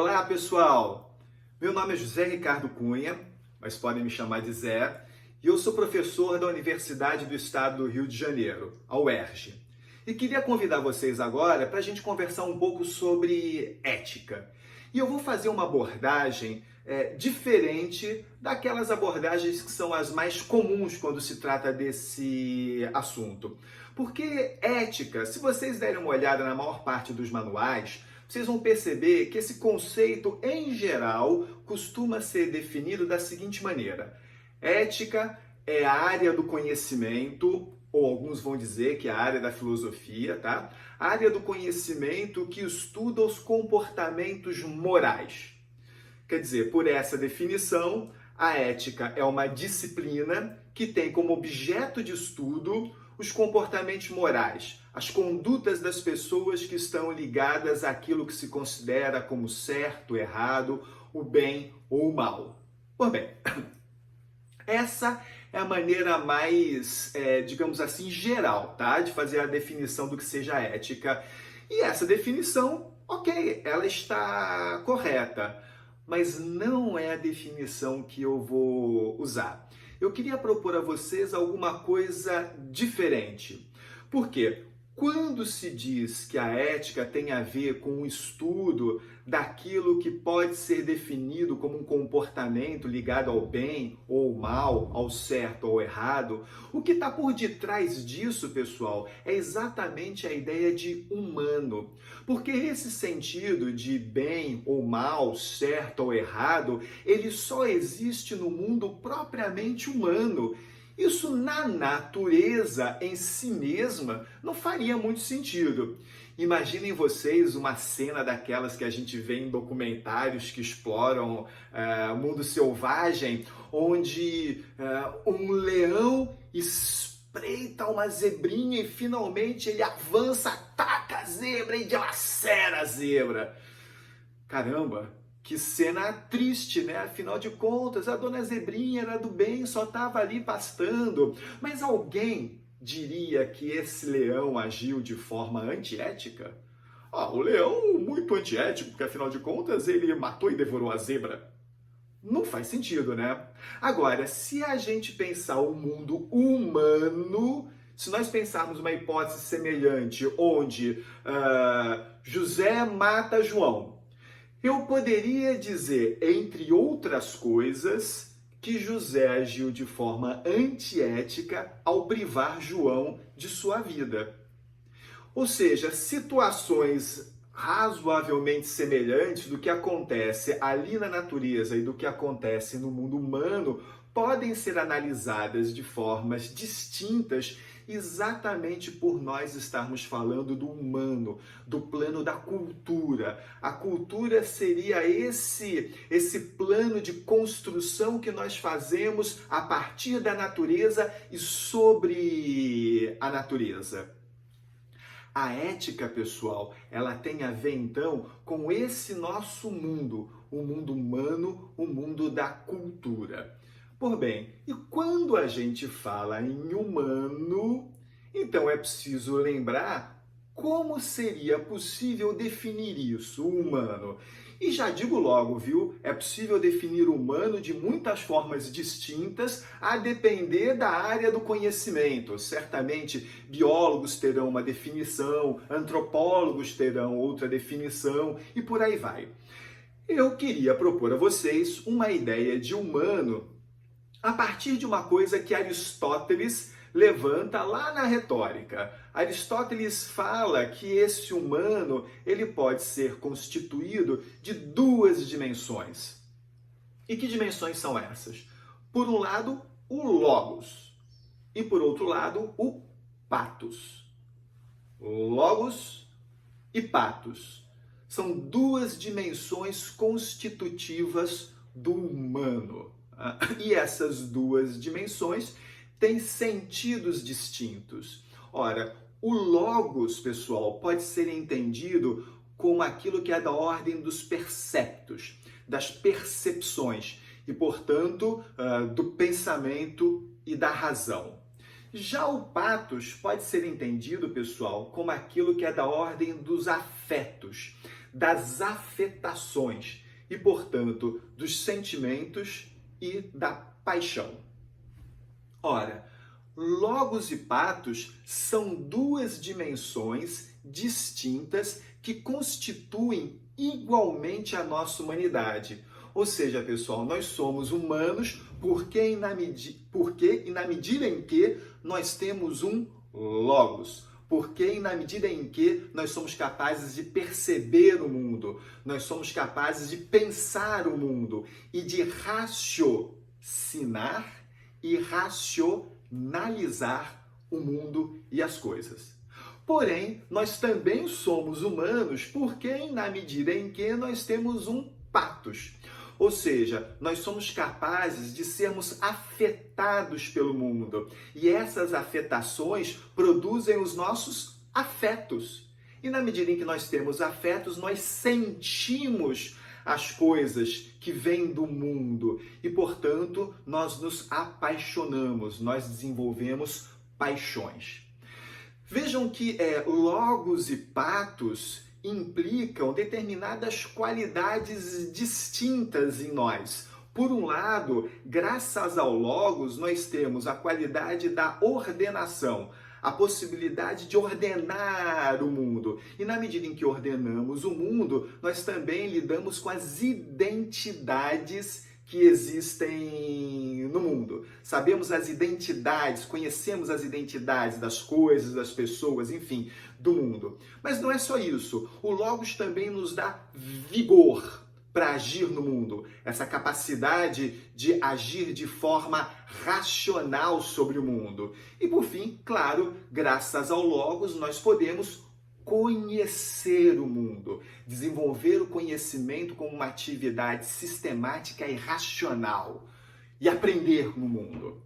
Olá, pessoal! Meu nome é José Ricardo Cunha, mas podem me chamar de Zé, e eu sou professor da Universidade do Estado do Rio de Janeiro, a UERJ. E queria convidar vocês agora para a gente conversar um pouco sobre ética. E eu vou fazer uma abordagem diferente daquelas abordagens que são as mais comuns quando se trata desse assunto. Porque ética, se vocês derem uma olhada na maior parte dos manuais, vocês vão perceber que esse conceito, em geral, costuma ser definido da seguinte maneira: ética é a área do conhecimento, ou alguns vão dizer que é a área da filosofia, tá? A área do conhecimento que estuda os comportamentos morais. Quer dizer, por essa definição, a ética é uma disciplina que tem como objeto de estudo os comportamentos morais, as condutas das pessoas que estão ligadas àquilo que se considera como certo, errado, o bem ou o mal. Pois bem, essa é a maneira mais, digamos assim, geral, tá? De fazer a definição do que seja ética. E essa definição, ok, ela está correta, mas não é a definição que eu vou usar. Eu queria propor a vocês alguma coisa diferente. Por quê? Quando se diz que a ética tem a ver com o estudo daquilo que pode ser definido como um comportamento ligado ao bem ou ao mal, ao certo ou ao errado, o que está por detrás disso, pessoal, é exatamente a ideia de humano. Porque esse sentido de bem ou mal, certo ou errado, ele só existe no mundo propriamente humano. Isso na natureza em si mesma não faria muito sentido. Imaginem vocês uma cena daquelas que a gente vê em documentários que exploram o mundo selvagem, onde um leão espreita uma zebrinha e finalmente ele avança, ataca a zebra e dilacera a zebra. Caramba! Que cena triste, né? Afinal de contas, a dona Zebrinha era do bem, só estava ali pastando. Mas alguém diria que esse leão agiu de forma antiética? Ah, o leão muito antiético, porque afinal de contas ele matou e devorou a zebra. Não faz sentido, né? Agora, se a gente pensar o mundo humano, se nós pensarmos uma hipótese semelhante, onde José mata João, eu poderia dizer, entre outras coisas, que José agiu de forma antiética ao privar João de sua vida. Ou seja, situações razoavelmente semelhantes do que acontece ali na natureza e do que acontece no mundo humano podem ser analisadas de formas distintas exatamente por nós estarmos falando do humano, do plano da cultura. A cultura seria esse plano de construção que nós fazemos a partir da natureza e sobre a natureza. A ética, pessoal, ela tem a ver então com esse nosso mundo, o mundo humano, o mundo da cultura. Por bem, e quando a gente fala em humano, então é preciso lembrar como seria possível definir isso, o humano. E já digo logo, viu? É possível definir o humano de muitas formas distintas, a depender da área do conhecimento. Certamente, biólogos terão uma definição, antropólogos terão outra definição e por aí vai. Eu queria propor a vocês uma ideia de humano a partir de uma coisa que Aristóteles levanta lá na retórica. Aristóteles fala que esse humano ele pode ser constituído de duas dimensões. E que dimensões são essas? Por um lado, o logos e por outro lado, o patos. Logos e patos são duas dimensões constitutivas do humano. E essas duas dimensões têm sentidos distintos. Ora, o logos, pessoal, pode ser entendido como aquilo que é da ordem dos perceptos, das percepções e, portanto, do pensamento e da razão. Já o patos pode ser entendido, pessoal, como aquilo que é da ordem dos afetos, das afetações e, portanto, dos sentimentos e da paixão. Ora, logos e patos são duas dimensões distintas que constituem igualmente a nossa humanidade. Ou seja, pessoal, nós somos humanos porque e na medida em que nós temos um logos. Porque e na medida em que nós somos capazes de perceber o mundo, nós somos capazes de pensar o mundo e de raciocinar e racionalizar o mundo e as coisas. Porém, nós também somos humanos porque na medida em que nós temos um patos. Ou seja, nós somos capazes de sermos afetados pelo mundo. E essas afetações produzem os nossos afetos. E na medida em que nós temos afetos, nós sentimos as coisas que vêm do mundo. E, portanto, nós nos apaixonamos, nós desenvolvemos paixões. Vejam que logos e patos implicam determinadas qualidades distintas em nós. Por um lado, graças ao logos, nós temos a qualidade da ordenação, a possibilidade de ordenar o mundo. E na medida em que ordenamos o mundo, nós também lidamos com as identidades que existem no mundo. Sabemos as identidades, conhecemos as identidades das coisas, das pessoas, enfim, do mundo. Mas não é só isso. O Logos também nos dá vigor para agir no mundo. Essa capacidade de agir de forma racional sobre o mundo. E por fim, claro, graças ao Logos, nós podemos conhecer o mundo, desenvolver o conhecimento como uma atividade sistemática e racional e aprender no mundo.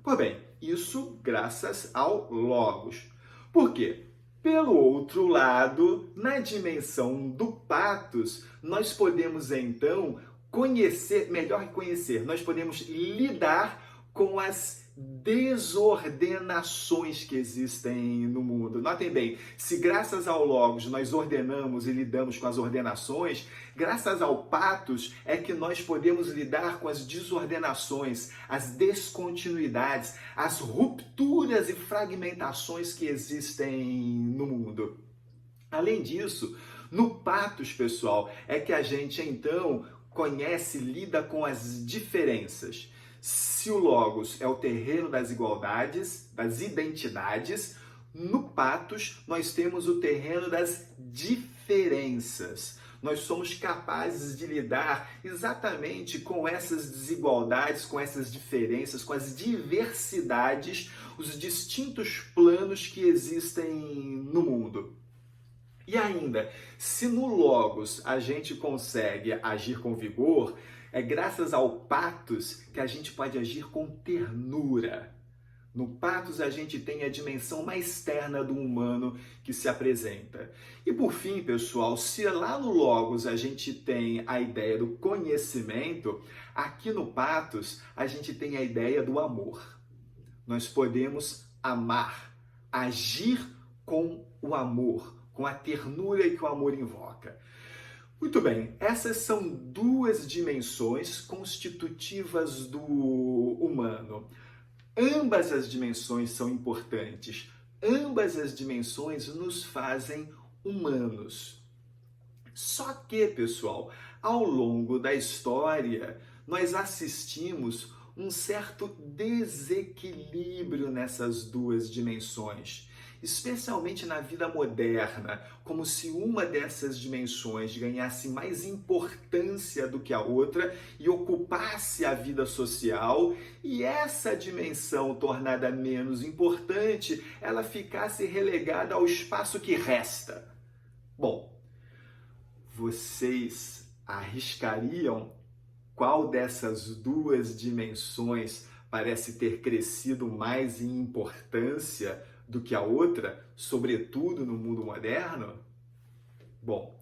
Pois bem, isso graças ao Logos. Por quê? Pelo outro lado, na dimensão do patos, nós podemos então nós podemos lidar com as desordenações que existem no mundo. Notem bem, se graças ao Logos nós ordenamos e lidamos com as ordenações, graças ao patos é que nós podemos lidar com as desordenações, as descontinuidades, as rupturas e fragmentações que existem no mundo. Além disso, no patos, pessoal, é que a gente então conhece e lida com as diferenças. Se o Logos é o terreno das igualdades, das identidades, no patos nós temos o terreno das diferenças. Nós somos capazes de lidar exatamente com essas desigualdades, com essas diferenças, com as diversidades, os distintos planos que existem no mundo. E ainda, se no Logos a gente consegue agir com vigor, é graças ao patos que a gente pode agir com ternura. No patos a gente tem a dimensão mais terna do humano que se apresenta. E por fim, pessoal, se lá no Logos a gente tem a ideia do conhecimento, aqui no patos a gente tem a ideia do amor. Nós podemos amar, agir com o amor, com a ternura que o amor invoca. Muito bem, essas são duas dimensões constitutivas do humano. Ambas as dimensões são importantes. Ambas as dimensões nos fazem humanos. Só que, pessoal, ao longo da história, nós assistimos um certo desequilíbrio nessas duas dimensões. Especialmente na vida moderna, como se uma dessas dimensões ganhasse mais importância do que a outra e ocupasse a vida social, e essa dimensão tornada menos importante, ela ficasse relegada ao espaço que resta. Bom, vocês arriscariam qual dessas duas dimensões parece ter crescido mais em importância do que a outra, sobretudo no mundo moderno? Bom,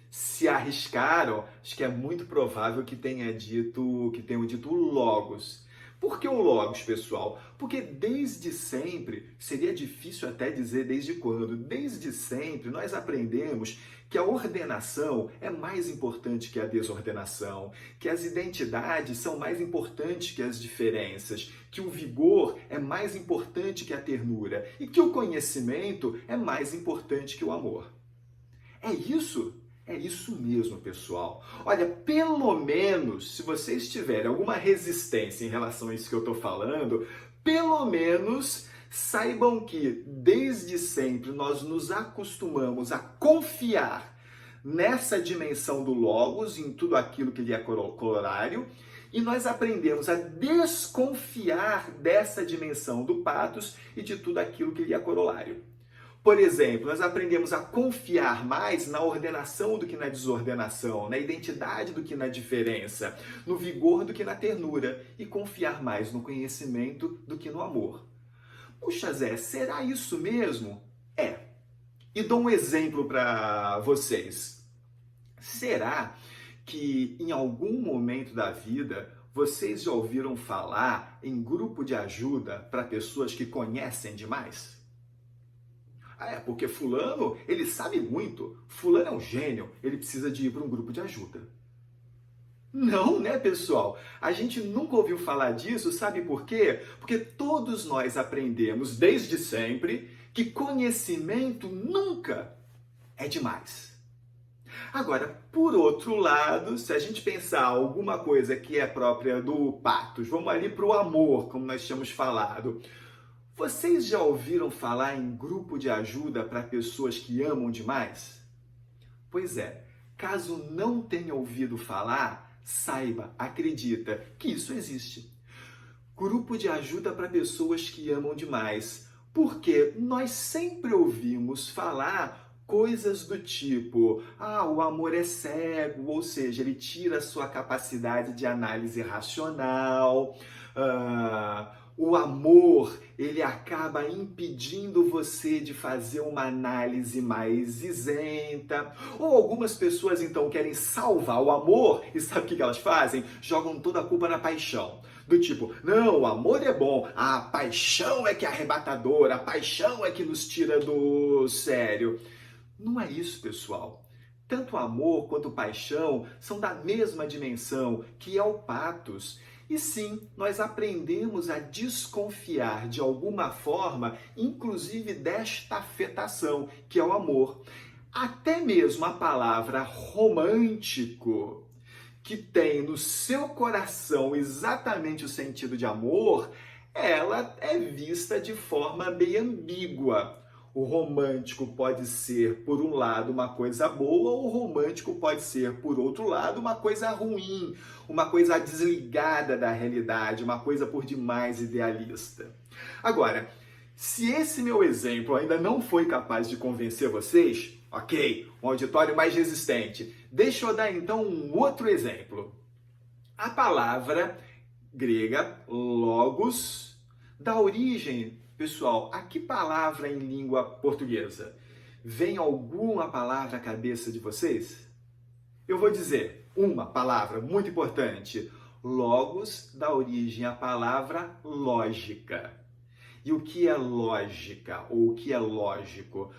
se arriscaram, acho que é muito provável que tenham dito Logos. Por que o logos, pessoal? Porque desde sempre, seria difícil até dizer desde quando, desde sempre nós aprendemos que a ordenação é mais importante que a desordenação, que as identidades são mais importantes que as diferenças, que o vigor é mais importante que a ternura e que o conhecimento é mais importante que o amor. É isso? É isso mesmo, pessoal. Olha, pelo menos, se vocês tiverem alguma resistência em relação a isso que eu estou falando, pelo menos saibam que, desde sempre, nós nos acostumamos a confiar nessa dimensão do logos, em tudo aquilo que lhe é corolário, e nós aprendemos a desconfiar dessa dimensão do patos e de tudo aquilo que lhe é corolário. Por exemplo, nós aprendemos a confiar mais na ordenação do que na desordenação, na identidade do que na diferença, no vigor do que na ternura e confiar mais no conhecimento do que no amor. Puxa, Zé, será isso mesmo? É. E dou um exemplo para vocês. Será que em algum momento da vida vocês já ouviram falar em grupo de ajuda para pessoas que conhecem demais? Porque fulano, ele sabe muito. Fulano é um gênio, ele precisa de ir para um grupo de ajuda. Não, né, pessoal? A gente nunca ouviu falar disso, sabe por quê? Porque todos nós aprendemos desde sempre que conhecimento nunca é demais. Agora, por outro lado, se a gente pensar alguma coisa que é própria do patos, vamos ali para o amor, como nós tínhamos falado. Vocês já ouviram falar em grupo de ajuda para pessoas que amam demais? Pois é, caso não tenha ouvido falar, saiba, acredita que isso existe. Grupo de ajuda para pessoas que amam demais, porque nós sempre ouvimos falar coisas do tipo, o amor é cego, ou seja, ele tira a sua capacidade de análise racional, o amor, ele acaba impedindo você de fazer uma análise mais isenta. Ou algumas pessoas, então, querem salvar o amor e sabe o que elas fazem? Jogam toda a culpa na paixão. Do tipo, não, o amor é bom, a paixão é que é arrebatadora, a paixão é que nos tira do sério. Não é isso, pessoal. Tanto amor quanto paixão são da mesma dimensão, que é o patos. E sim, nós aprendemos a desconfiar de alguma forma, inclusive desta afetação, que é o amor. Até mesmo a palavra romântico, que tem no seu coração exatamente o sentido de amor, ela é vista de forma bem ambígua. O romântico pode ser, por um lado, uma coisa boa, ou o romântico pode ser, por outro lado, uma coisa ruim, uma coisa desligada da realidade, uma coisa por demais idealista. Agora, se esse meu exemplo ainda não foi capaz de convencer vocês, ok, um auditório mais resistente, deixa eu dar então um outro exemplo. A palavra grega logos dá origem, pessoal, a que palavra em língua portuguesa? Vem alguma palavra à cabeça de vocês? Eu vou dizer uma palavra muito importante. Logos dá origem à palavra lógica. E o que é lógica ou o que é lógico?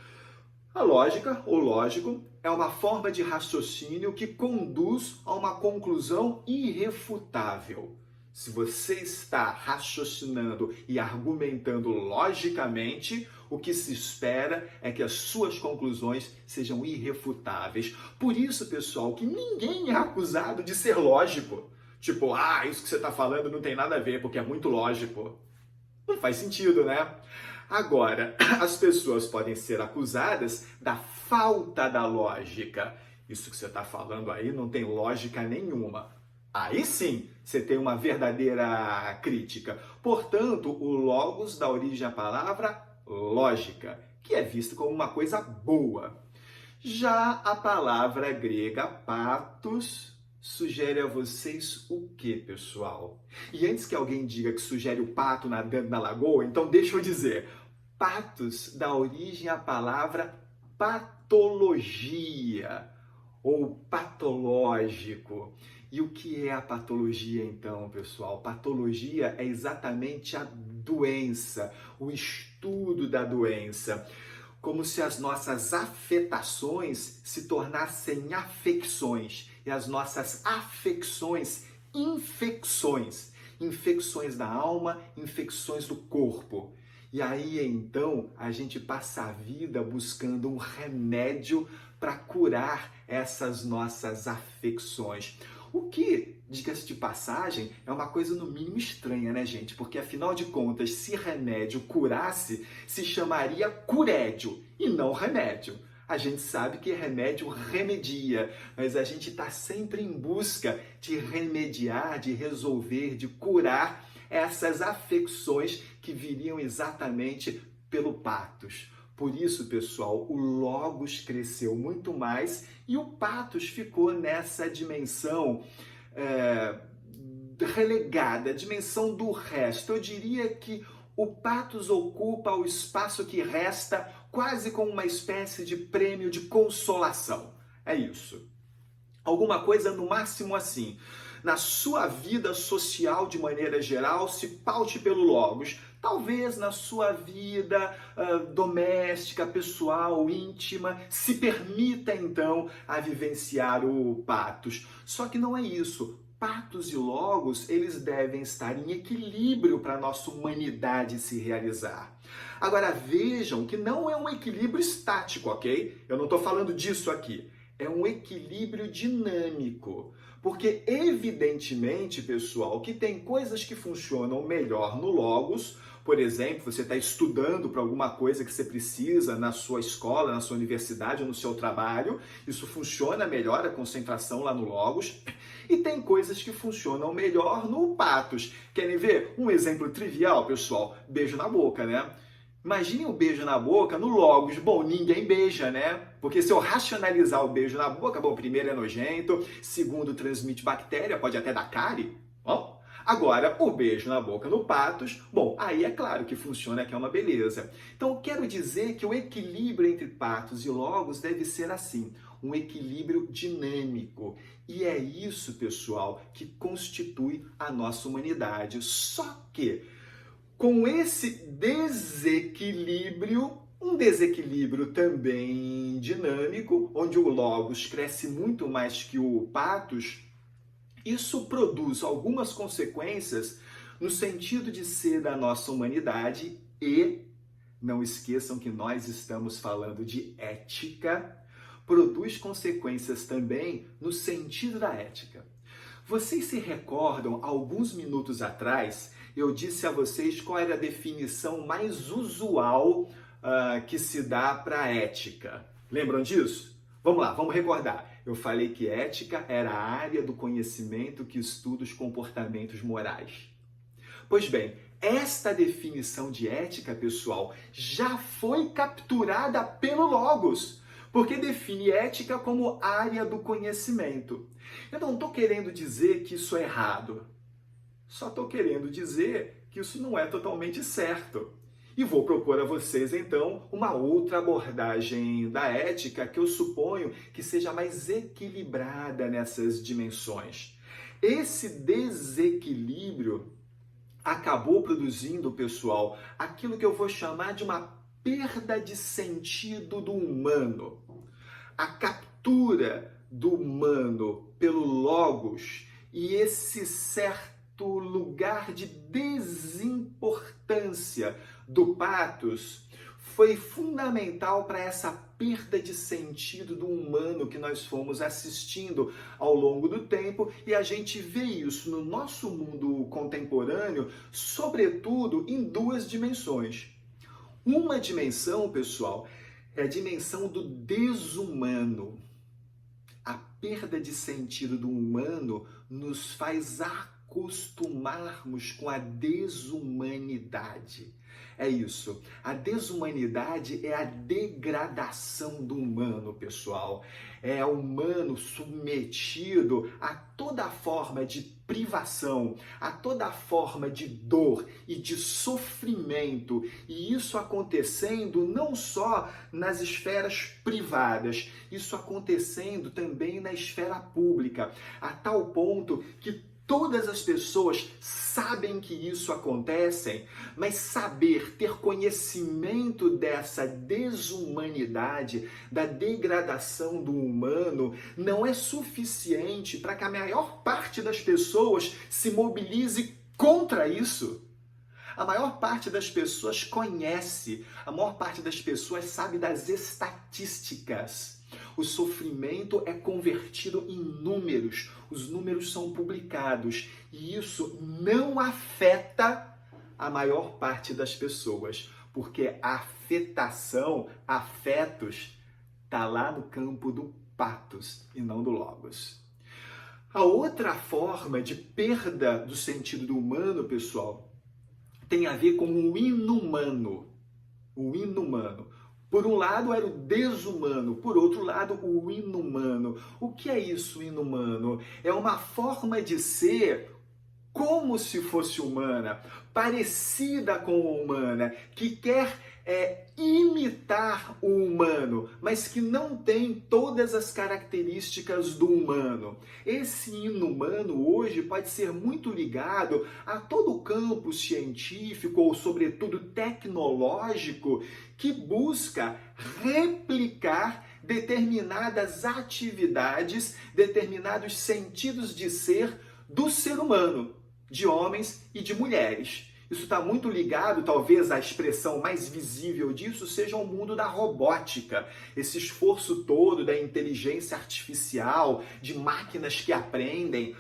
A lógica, ou lógico, é uma forma de raciocínio que conduz a uma conclusão irrefutável. Se você está raciocinando e argumentando logicamente, o que se espera é que as suas conclusões sejam irrefutáveis. Por isso, pessoal, que ninguém é acusado de ser lógico. Tipo, isso que você está falando não tem nada a ver, porque é muito lógico. Não faz sentido, né? Agora, as pessoas podem ser acusadas da falta da lógica. Isso que você está falando aí não tem lógica nenhuma. Aí sim, você tem uma verdadeira crítica. Portanto, o logos dá origem à palavra lógica, que é vista como uma coisa boa. Já a palavra grega patos sugere a vocês o que, pessoal? E antes que alguém diga que sugere o pato nadando na lagoa, então deixa eu dizer. Patos dá origem à palavra patologia. ou patológico. E o que é a patologia, então, pessoal? Patologia é exatamente a doença, o estudo da doença. Como se as nossas afetações se tornassem afecções e as nossas afecções infecções. Infecções da alma, infecções do corpo. E aí, então, a gente passa a vida buscando um remédio para curar essas nossas afecções. O que, diga-se de passagem, é uma coisa no mínimo estranha, né, gente? Porque, afinal de contas, se remédio curasse, se chamaria curédio e não remédio. A gente sabe que remédio remedia, mas a gente está sempre em busca de remediar, de resolver, de curar essas afecções que viriam exatamente pelo patos. Por isso, pessoal, o Logos cresceu muito mais e o patos ficou nessa dimensão relegada, a dimensão do resto. Eu diria que o patos ocupa o espaço que resta quase como uma espécie de prêmio de consolação. É isso. Alguma coisa no máximo assim. Na sua vida social de maneira geral, se paute pelo Logos. Talvez na sua vida doméstica, pessoal, íntima, se permita então a vivenciar o patos. Só que não é isso. Patos e Logos, eles devem estar em equilíbrio para a nossa humanidade se realizar. Agora vejam que não é um equilíbrio estático, ok? Eu não estou falando disso aqui. É um equilíbrio dinâmico. Porque, evidentemente, pessoal, que tem coisas que funcionam melhor no Logos. Por exemplo, você está estudando para alguma coisa que você precisa na sua escola, na sua universidade ou no seu trabalho. Isso funciona melhor, a concentração lá no Logos. E tem coisas que funcionam melhor no patos. Querem ver? Um exemplo trivial, pessoal. Beijo na boca, né? Imagine um beijo na boca no Logos. Bom, ninguém beija, né? Porque se eu racionalizar o beijo na boca, bom, primeiro é nojento, segundo transmite bactéria, pode até dar cárie. Bom, agora, o beijo na boca no patos, bom, aí é claro que funciona, que é uma beleza. Então, quero dizer que o equilíbrio entre patos e Logos deve ser assim, um equilíbrio dinâmico. E é isso, pessoal, que constitui a nossa humanidade. Só que, com esse desequilíbrio, um desequilíbrio também dinâmico, onde o Logos cresce muito mais que o patos, isso produz algumas consequências no sentido de ser da nossa humanidade e, não esqueçam que nós estamos falando de ética, produz consequências também no sentido da ética. Vocês se recordam, alguns minutos atrás, eu disse a vocês qual era a definição mais usual que se dá para ética. Lembram disso? Vamos lá, vamos recordar. Eu falei que ética era a área do conhecimento que estuda os comportamentos morais. Pois bem, esta definição de ética, pessoal, já foi capturada pelo Logos, porque define ética como área do conhecimento. Eu não estou querendo dizer que isso é errado, só estou querendo dizer que isso não é totalmente certo. E vou propor a vocês, então, uma outra abordagem da ética que eu suponho que seja mais equilibrada nessas dimensões. Esse desequilíbrio acabou produzindo, pessoal, aquilo que eu vou chamar de uma perda de sentido do humano. A captura do humano pelo Logos e esse certo lugar de desimportância do patos foi fundamental para essa perda de sentido do humano que nós fomos assistindo ao longo do tempo, e a gente vê isso no nosso mundo contemporâneo, sobretudo em duas dimensões. Uma dimensão, pessoal, é a dimensão do desumano. A perda de sentido do humano nos faz acostumarmos com a desumanidade. É isso. A desumanidade é a degradação do humano, pessoal. É o humano submetido a toda forma de privação, a toda forma de dor e de sofrimento. E isso acontecendo não só nas esferas privadas, isso acontecendo também na esfera pública, a tal ponto que todas as pessoas sabem que isso acontece, mas saber, ter conhecimento dessa desumanidade, da degradação do humano, não é suficiente para que a maior parte das pessoas se mobilize contra isso. A maior parte das pessoas conhece, a maior parte das pessoas sabe das estatísticas. O sofrimento é convertido em números, os números são publicados e isso não afeta a maior parte das pessoas, porque a afetação, afetos, está lá no campo do patos e não do logos. A outra forma de perda do sentido do humano, pessoal, tem a ver com o inumano. O inumano. Por um lado era o desumano, por outro lado o inumano. O que é isso, inumano? É uma forma de ser como se fosse humana, parecida com a humana, que quer imitar o humano, mas que não tem todas as características do humano. Esse inumano hoje pode ser muito ligado a todo o campo científico ou, sobretudo, tecnológico que busca replicar determinadas atividades, determinados sentidos de ser do ser humano, de homens e de mulheres. Isso está muito ligado, talvez a expressão mais visível disso seja o mundo da robótica. Esse esforço todo da inteligência artificial, de máquinas que aprendem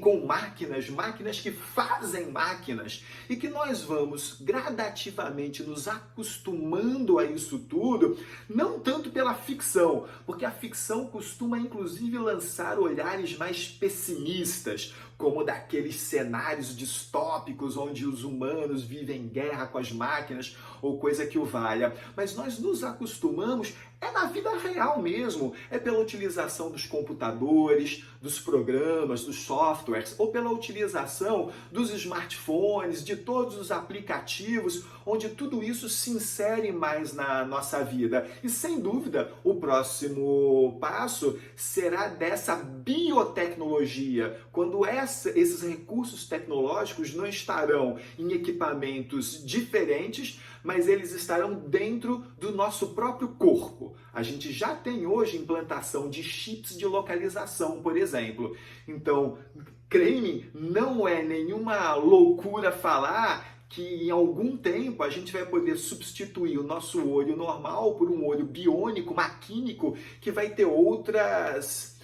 com máquinas, máquinas que fazem máquinas. E que nós vamos gradativamente nos acostumando a isso tudo, não tanto pela ficção, porque a ficção costuma inclusive lançar olhares mais pessimistas, como daqueles cenários distópicos onde os humanos vivem em guerra com as máquinas ou coisa que o valha. Mas nós nos acostumamos na vida real mesmo, pela utilização dos computadores, dos programas, dos softwares, ou pela utilização dos smartphones, de todos os aplicativos, onde tudo isso se insere mais na nossa vida. E sem dúvida, o próximo passo será dessa biotecnologia, quando esses recursos tecnológicos não estarão em equipamentos diferentes, mas eles estarão dentro do nosso próprio corpo. A gente já tem hoje implantação de chips de localização, por exemplo. Então, creia-me, não é nenhuma loucura falar que em algum tempo a gente vai poder substituir o nosso olho normal por um olho biônico, maquínico, que vai ter outras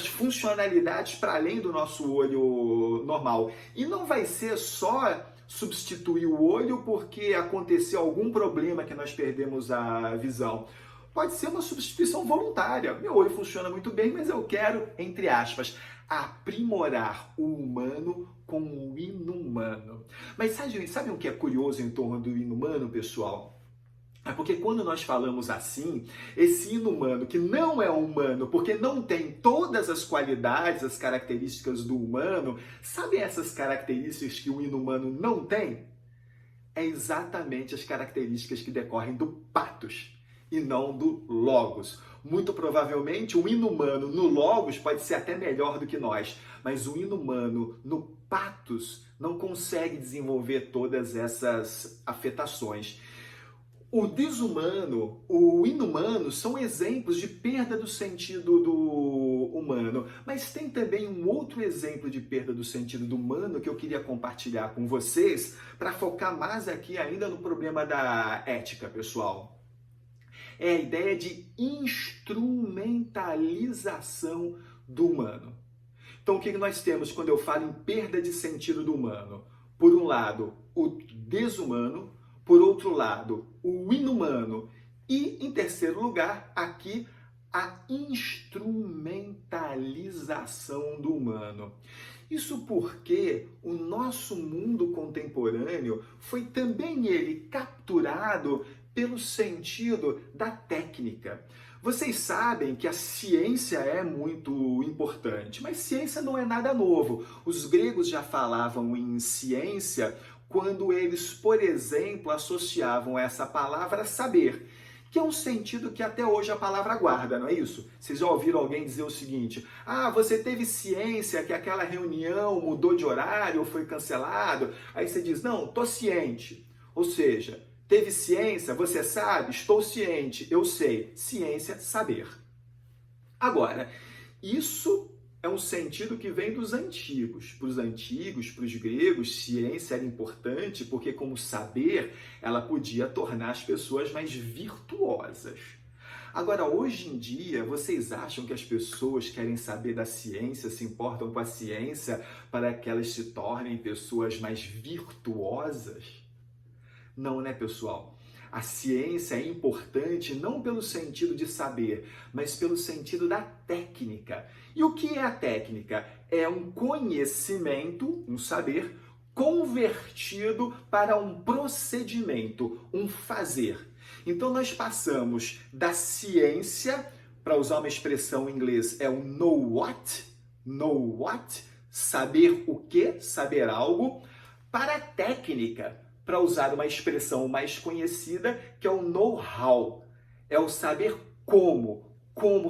funcionalidades para além do nosso olho normal. E não vai ser só substituir o olho porque aconteceu algum problema que nós perdemos a visão. Pode ser uma substituição voluntária. Meu olho funciona muito bem, mas eu quero, entre aspas, aprimorar o humano com o inumano. Mas sabe o que é curioso em torno do inumano, pessoal? É porque quando nós falamos assim, esse inumano que não é humano, porque não tem todas as qualidades, as características do humano, sabe essas características que o inumano não tem? É exatamente as características que decorrem do patos e não do logos. Muito provavelmente o inumano no logos pode ser até melhor do que nós, mas o inumano no patos não consegue desenvolver todas essas afetações. O desumano, o inumano são exemplos de perda do sentido do humano, mas tem também um outro exemplo de perda do sentido do humano que eu queria compartilhar com vocês para focar mais aqui ainda no problema da ética, pessoal. É a ideia de instrumentalização do humano. Então, o que nós temos quando eu falo em perda de sentido do humano? Por um lado, o desumano, por outro lado, o inumano e, em terceiro lugar, aqui, a instrumentalização instrumentalização do humano. Isso porque o nosso mundo contemporâneo foi também ele capturado pelo sentido da técnica. Vocês sabem que a ciência é muito importante, mas ciência não é nada novo. Os gregos já falavam em ciência quando eles, por exemplo, associavam essa palavra a saber, que é um sentido que até hoje a palavra guarda, não é isso? Vocês já ouviram alguém dizer o seguinte: ah, você teve ciência que aquela reunião mudou de horário ou foi cancelado? Aí você diz: não, tô ciente. Ou seja, teve ciência, você sabe, estou ciente, eu sei. Ciência, saber. Agora, isso é um sentido que vem dos antigos. Para os antigos, para os gregos, ciência era importante porque, como saber, ela podia tornar as pessoas mais virtuosas. Agora, hoje em dia, vocês acham que as pessoas querem saber da ciência, se importam com a ciência para que elas se tornem pessoas mais virtuosas? Não, né, pessoal? A ciência é importante não pelo sentido de saber, mas pelo sentido da técnica. E o que é a técnica? É um conhecimento, um saber, convertido para um procedimento, um fazer. Então nós passamos da ciência, para usar uma expressão em inglês, é o know what, saber o que, saber algo, para a técnica, para usar uma expressão mais conhecida, que é o know-how. É o saber como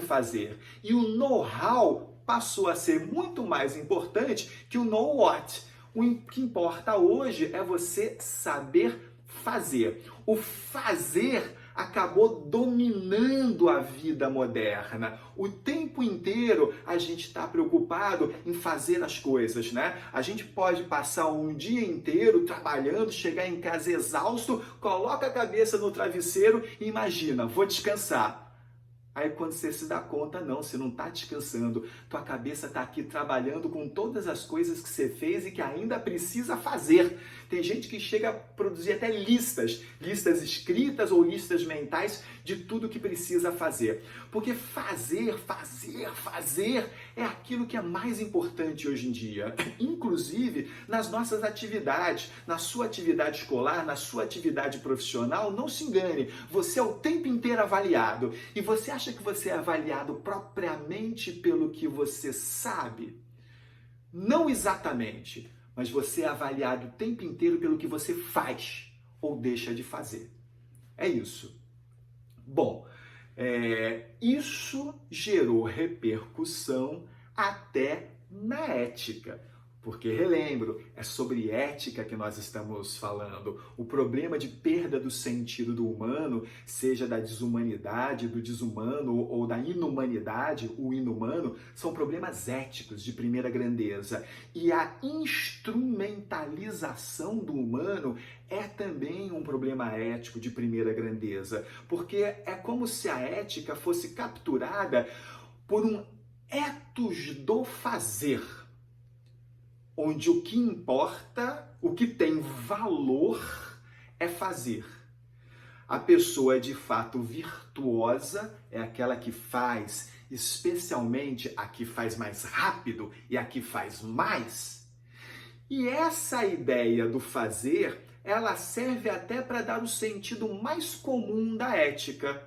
fazer. E o know-how passou a ser muito mais importante que o know what. O que importa hoje é você saber fazer. O fazer acabou dominando a vida moderna. O tempo inteiro a gente está preocupado em fazer as coisas, né? A gente pode passar um dia inteiro trabalhando, chegar em casa exausto, coloca a cabeça no travesseiro e imagina, vou descansar. Aí quando você se dá conta, não, você não está descansando. Tua cabeça está aqui trabalhando com todas as coisas que você fez e que ainda precisa fazer. Tem gente que chega a produzir até listas escritas ou listas mentais de tudo que precisa fazer. Porque fazer é aquilo que é mais importante hoje em dia. Inclusive nas nossas atividades, na sua atividade escolar, na sua atividade profissional, não se engane, você é o tempo inteiro avaliado. E você acha que você é avaliado propriamente pelo que você sabe? Não exatamente, mas você é avaliado o tempo inteiro pelo que você faz ou deixa de fazer. É isso. Bom, isso gerou repercussão até na ética. Porque, relembro, é sobre ética que nós estamos falando. O problema de perda do sentido do humano, seja da desumanidade, do desumano ou da inumanidade, o inumano, são problemas éticos de primeira grandeza. E a instrumentalização do humano é também um problema ético de primeira grandeza. Porque é como se a ética fosse capturada por um ethos do fazer, onde o que importa, o que tem valor é fazer. A pessoa de fato virtuosa é aquela que faz, especialmente a que faz mais rápido e a que faz mais. E essa ideia do fazer, ela serve até para dar o sentido mais comum da ética,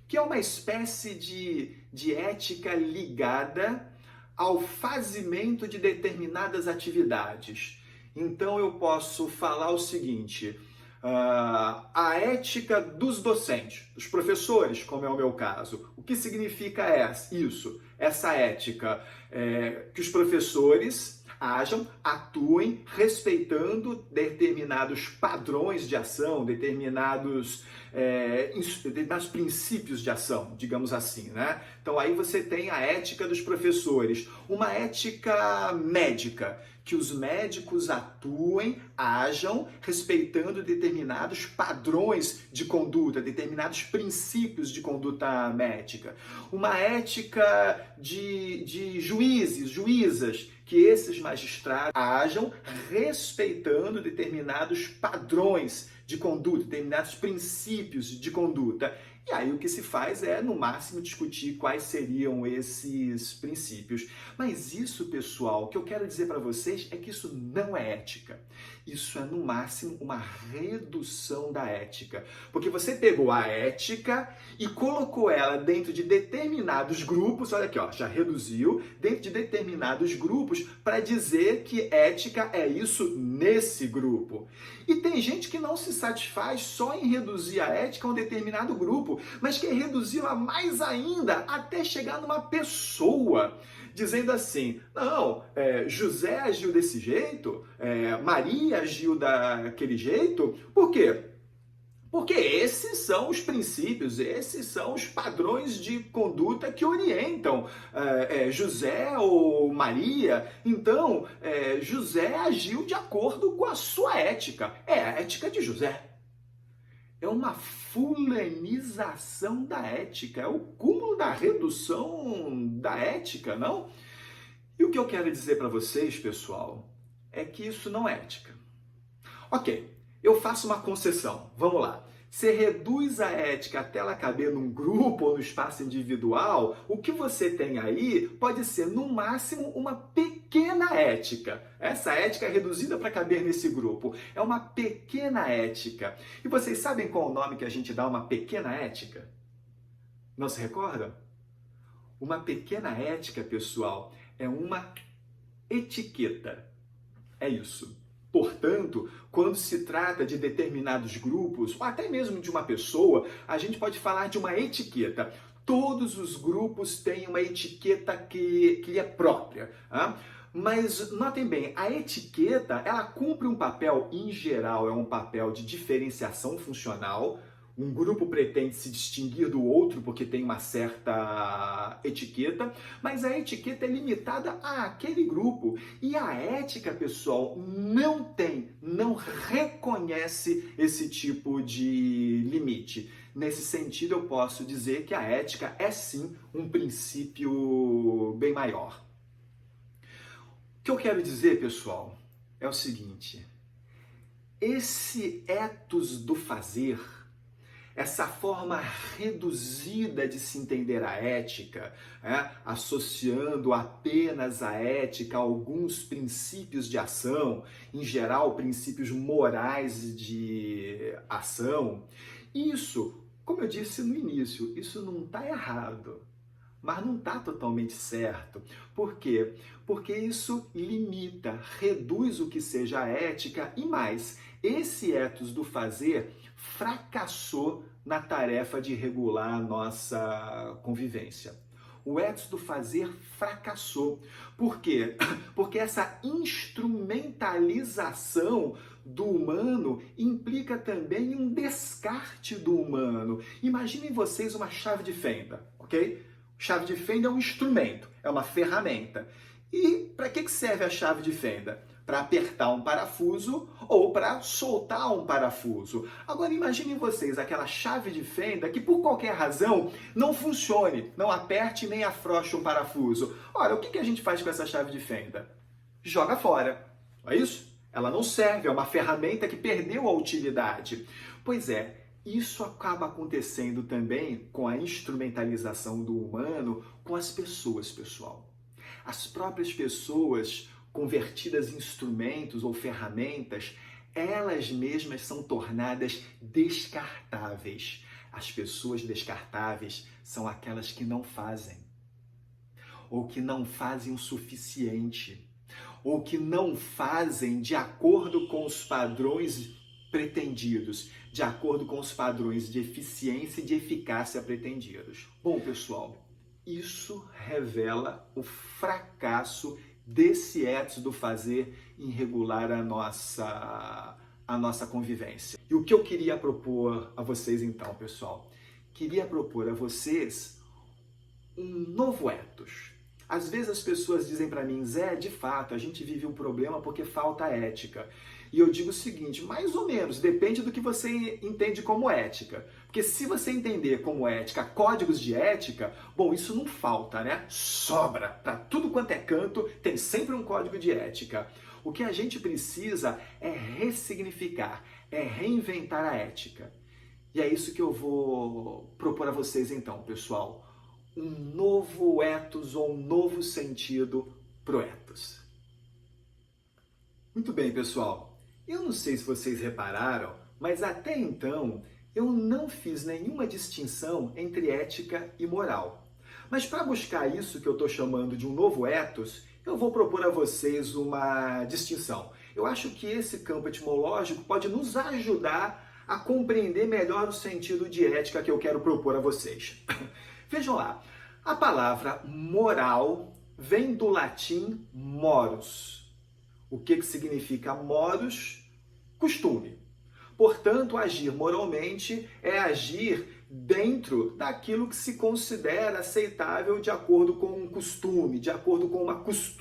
que é uma espécie de ética ligada ao fazimento de determinadas atividades. Então eu posso falar o seguinte: a ética dos docentes, dos professores, como é o meu caso. O que significa isso? Essa ética que os professores atuem respeitando determinados padrões de ação, determinados princípios de ação, digamos assim, né? Então aí você tem a ética dos professores, uma ética médica, que os médicos atuem, hajam, respeitando determinados padrões de conduta, determinados princípios de conduta médica. Uma ética de juízes, juízas, que esses magistrados hajam respeitando determinados padrões de conduta, determinados princípios de conduta. E aí o que se faz é, no máximo, discutir quais seriam esses princípios. Mas isso, pessoal, o que eu quero dizer para vocês é que isso não é ética. Isso é, no máximo, uma redução da ética. Porque você pegou a ética e colocou ela dentro de determinados grupos, olha aqui, ó, já reduziu, dentro de determinados grupos para dizer que ética é isso nesse grupo. E tem gente que não se satisfaz só em reduzir a ética a um determinado grupo, mas quer reduzi-la mais ainda até chegar numa pessoa, dizendo assim, não, José agiu desse jeito, Maria agiu daquele jeito, por quê? Porque esses são os princípios, esses são os padrões de conduta que orientam José ou Maria. Então, José agiu de acordo com a sua ética. É a ética de José. É uma fulanização da ética, é o cúmulo da redução da ética, não? E o que eu quero dizer para vocês, pessoal, é que isso não é ética. Ok, eu faço uma concessão, vamos lá. Você reduz a ética até ela caber num grupo ou no espaço individual, o que você tem aí pode ser, no máximo, uma pequena ética. Essa ética é reduzida para caber nesse grupo. É uma pequena ética. E vocês sabem qual é o nome que a gente dá a uma pequena ética? Não se recordam? Uma pequena ética, pessoal, é uma etiqueta. É isso. Portanto, quando se trata de determinados grupos, ou até mesmo de uma pessoa, a gente pode falar de uma etiqueta. Todos os grupos têm uma etiqueta que lhe é própria. Hein? Mas notem bem, a etiqueta, ela cumpre um papel, em geral, é um papel de diferenciação funcional. Um grupo pretende se distinguir do outro porque tem uma certa etiqueta, mas a etiqueta é limitada àquele grupo. E a ética, pessoal, não reconhece esse tipo de limite. Nesse sentido, eu posso dizer que a ética é sim um princípio bem maior. O que eu quero dizer, pessoal, é o seguinte: esse ethos do fazer, essa forma reduzida de se entender a ética, associando apenas a ética a alguns princípios de ação, em geral princípios morais de ação, isso, como eu disse no início, isso não está errado. Mas não está totalmente certo. Por quê? Porque isso limita, reduz o que seja a ética e mais, esse ethos do fazer fracassou na tarefa de regular a nossa convivência. O ethos do fazer fracassou. Por quê? Porque essa instrumentalização do humano implica também um descarte do humano. Imaginem vocês uma chave de fenda, ok? Chave de fenda é um instrumento, é uma ferramenta. E para que serve a chave de fenda? Para apertar um parafuso ou para soltar um parafuso. Agora imaginem vocês aquela chave de fenda que por qualquer razão não funcione, não aperte nem afrouxe um parafuso. Ora, o que a gente faz com essa chave de fenda? Joga fora, não é isso? Ela não serve, é uma ferramenta que perdeu a utilidade. Pois é, isso acaba acontecendo também com a instrumentalização do humano com as pessoas, pessoal. As próprias pessoas convertidas em instrumentos ou ferramentas, elas mesmas são tornadas descartáveis. As pessoas descartáveis são aquelas que não fazem, ou que não fazem o suficiente, ou que não fazem de acordo com os padrões pretendidos, de acordo com os padrões de eficiência e de eficácia pretendidos. Bom, pessoal, isso revela o fracasso desse ethos do fazer em regular a nossa convivência. E o que eu queria propor a vocês então, pessoal? Queria propor a vocês um novo ethos. Às vezes as pessoas dizem para mim, Zé, de fato, a gente vive um problema porque falta ética. E eu digo o seguinte, mais ou menos, depende do que você entende como ética. Porque se você entender como ética códigos de ética, bom, isso não falta, né? Sobra. Para tudo quanto é canto, tem sempre um código de ética. O que a gente precisa é ressignificar, é reinventar a ética. E é isso que eu vou propor a vocês então, pessoal. Um novo ethos ou um novo sentido pro ethos. Muito bem, pessoal. Eu não sei se vocês repararam, mas até então eu não fiz nenhuma distinção entre ética e moral. Mas para buscar isso que eu estou chamando de um novo ethos, eu vou propor a vocês uma distinção. Eu acho que esse campo etimológico pode nos ajudar a compreender melhor o sentido de ética que eu quero propor a vocês. Vejam lá, a palavra moral vem do latim morus. O que significa morus? Costume. Portanto, agir moralmente é agir dentro daquilo que se considera aceitável de acordo com um costume, de acordo com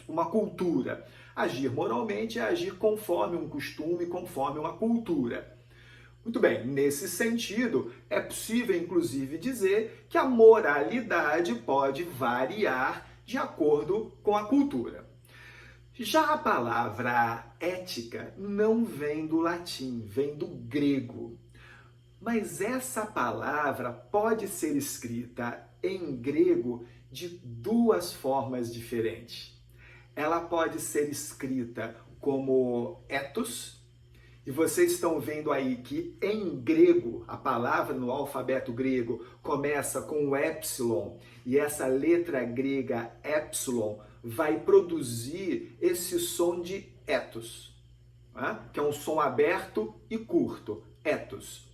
uma cultura. Agir moralmente é agir conforme um costume, conforme uma cultura. Muito bem, nesse sentido, é possível inclusive dizer que a moralidade pode variar de acordo com a cultura. Já a palavra ética não vem do latim, vem do grego. Mas essa palavra pode ser escrita em grego de duas formas diferentes. Ela pode ser escrita como ethos, e vocês estão vendo aí que em grego, a palavra no alfabeto grego começa com o epsilon, e essa letra grega epsilon vai produzir esse som de ethos, né? Que é um som aberto e curto, ethos.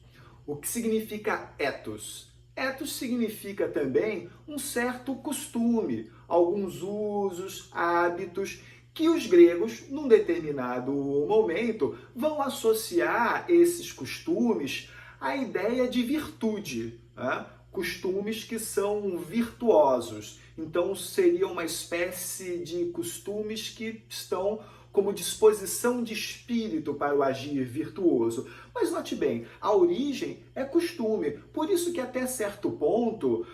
O que significa ethos? Ethos significa também um certo costume, alguns usos, hábitos, que os gregos, num determinado momento, vão associar esses costumes à ideia de virtude, né? Costumes que são virtuosos. Então, seria uma espécie de costumes que estão como disposição de espírito para o agir virtuoso. Mas note bem, a origem é costume. Por isso que até certo ponto,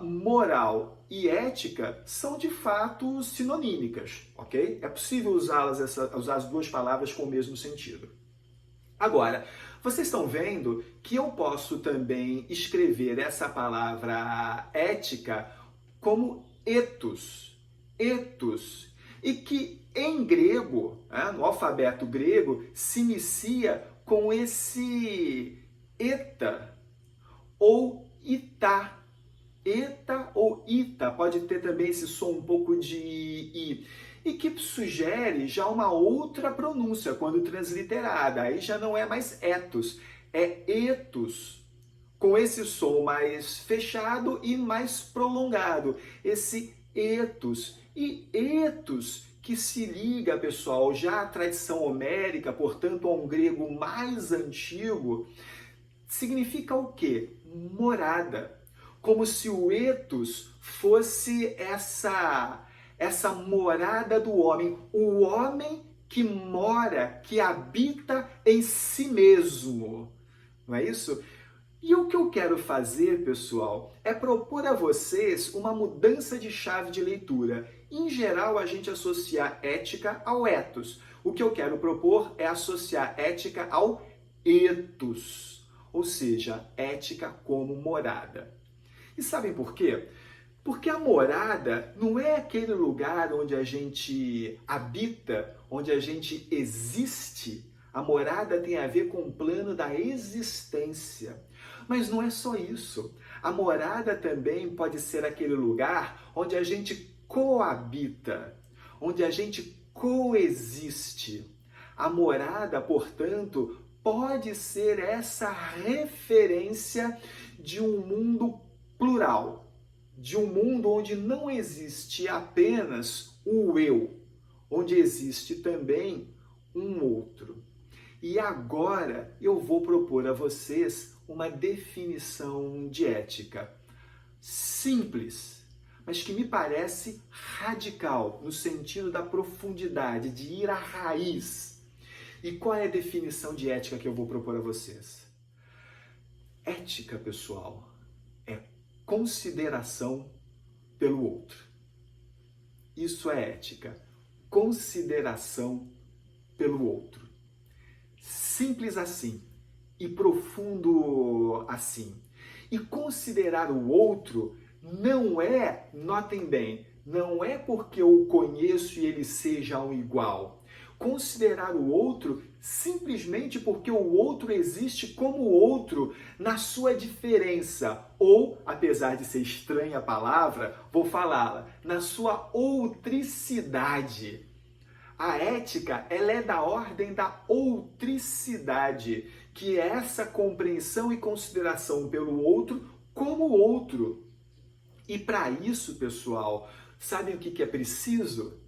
moral e ética são de fato sinonímicas, ok? É possível usar as duas palavras com o mesmo sentido. Agora, vocês estão vendo que eu posso também escrever essa palavra ética como ethos, ethos, e que em grego, no alfabeto grego, se inicia com esse eta ou itá. Eta ou ita, pode ter também esse som um pouco de i, e que sugere já uma outra pronúncia quando transliterada. Aí já não é mais ethos, é ethos, com esse som mais fechado e mais prolongado. Esse ethos. E ethos que se liga, pessoal, já à tradição homérica, portanto, a um grego mais antigo, significa o quê? Morada. Como se o ethos fosse essa morada do homem, o homem que mora, que habita em si mesmo. Não é isso? E o que eu quero fazer, pessoal, é propor a vocês uma mudança de chave de leitura. Em geral, a gente associa ética ao ethos. O que eu quero propor é associar ética ao ethos, ou seja, ética como morada. E sabem por quê? Porque a morada não é aquele lugar onde a gente habita, onde a gente existe. A morada tem a ver com o plano da existência. Mas não é só isso. A morada também pode ser aquele lugar onde a gente coabita, onde a gente coexiste. A morada, portanto, pode ser essa referência de um mundo plural, de um mundo onde não existe apenas o eu, onde existe também um outro. E agora eu vou propor a vocês uma definição de ética simples, mas que me parece radical, no sentido da profundidade, de ir à raiz. E qual é a definição de ética que eu vou propor a vocês? Ética, pessoal, é consideração pelo outro. Isso é ética. Consideração pelo outro. Simples assim. e profundo assim. E considerar o outro não é, notem bem, não é porque eu o conheço e ele seja um igual. Considerar o outro simplesmente porque o outro existe como outro na sua diferença, ou, apesar de ser estranha a palavra, vou falá-la, na sua outricidade. A ética, ela é da ordem da outricidade, que é essa compreensão e consideração pelo outro como outro. E para isso, pessoal, sabem o que é preciso?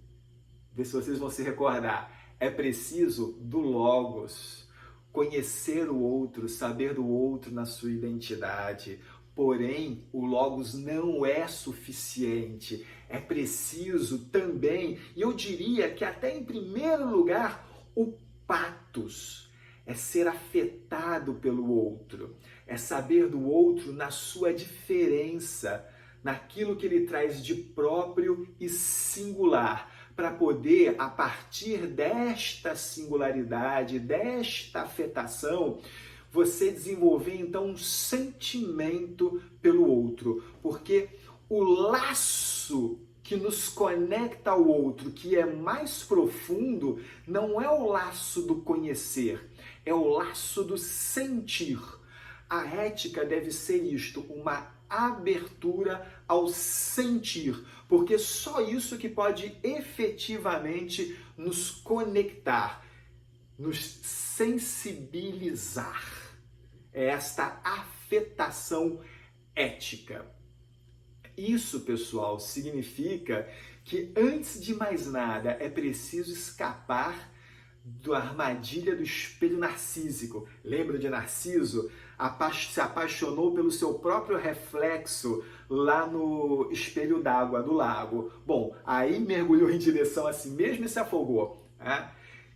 Vê se vocês vão se recordar. É preciso do logos, conhecer o outro, saber do outro na sua identidade. Porém, o logos não é suficiente. É preciso também, e eu diria que até em primeiro lugar, o patos. É ser afetado pelo outro, é saber do outro na sua diferença, naquilo que ele traz de próprio e singular, para poder, a partir desta singularidade, desta afetação, você desenvolver então um sentimento pelo outro, porque o laço que nos conecta ao outro, que é mais profundo, não é o laço do conhecer, é o laço do sentir. A ética deve ser isto, uma abertura ao sentir, porque só isso que pode efetivamente nos conectar, nos sensibilizar. É esta afetação ética. Isso, pessoal, significa que antes de mais nada é preciso escapar da armadilha do espelho narcísico. Lembra de Narciso? Se apaixonou pelo seu próprio reflexo lá no espelho d'água do lago. Bom, aí mergulhou em direção a si mesmo e se afogou. Né?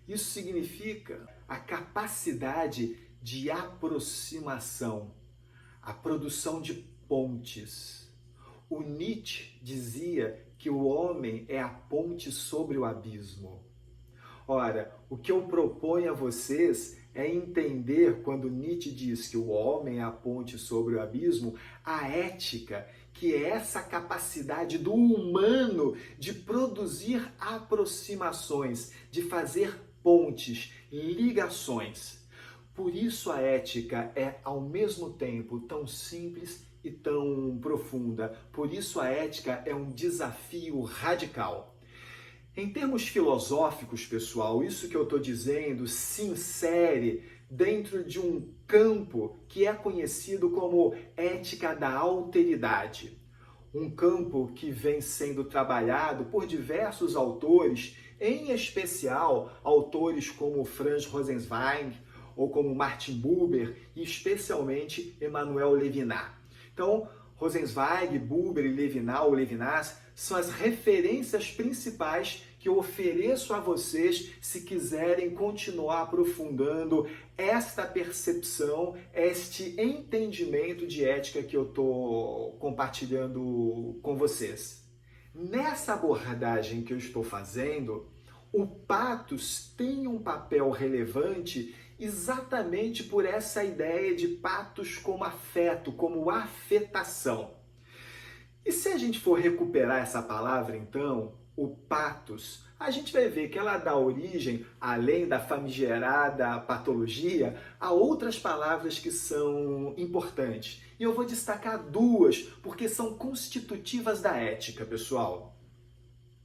Isso significa a capacidade de aproximação, a produção de pontes. O Nietzsche dizia que o homem é a ponte sobre o abismo. Ora, o que eu proponho a vocês é entender, quando Nietzsche diz que o homem é a ponte sobre o abismo, a ética, que é essa capacidade do humano de produzir aproximações, de fazer pontes, ligações. Por isso a ética é, ao mesmo tempo, tão simples e tão profunda. Por isso a ética é um desafio radical. Em termos filosóficos, pessoal, isso que eu estou dizendo se insere dentro de um campo que é conhecido como ética da alteridade. Um campo que vem sendo trabalhado por diversos autores, em especial autores como Franz Rosenzweig ou como Martin Buber e especialmente Emmanuel Levinas. Então, Rosenzweig, Buber e Levinas são as referências principais que eu ofereço a vocês se quiserem continuar aprofundando esta percepção, este entendimento de ética que eu estou compartilhando com vocês. Nessa abordagem que eu estou fazendo, o patos tem um papel relevante exatamente por essa ideia de patos como afeto, como afetação. E se a gente for recuperar essa palavra, então, o patos, a gente vai ver que ela dá origem, além da famigerada patologia, a outras palavras que são importantes. E eu vou destacar duas, porque são constitutivas da ética, pessoal.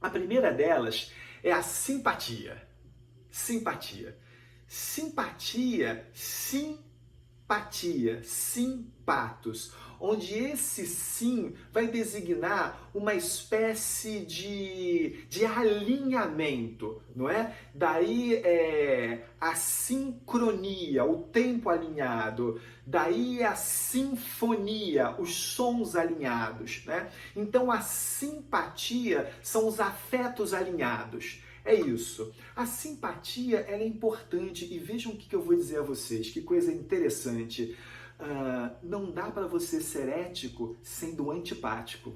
A primeira delas é a simpatia. Simpatia. Simpatia, simpatos, onde esse sim vai designar uma espécie de alinhamento, não é? Daí a sincronia, o tempo alinhado, daí a sinfonia, os sons alinhados, né? Então a simpatia são os afetos alinhados. É isso. A simpatia ela é importante e vejam o que eu vou dizer a vocês, que coisa interessante. Não dá para você ser ético sendo antipático.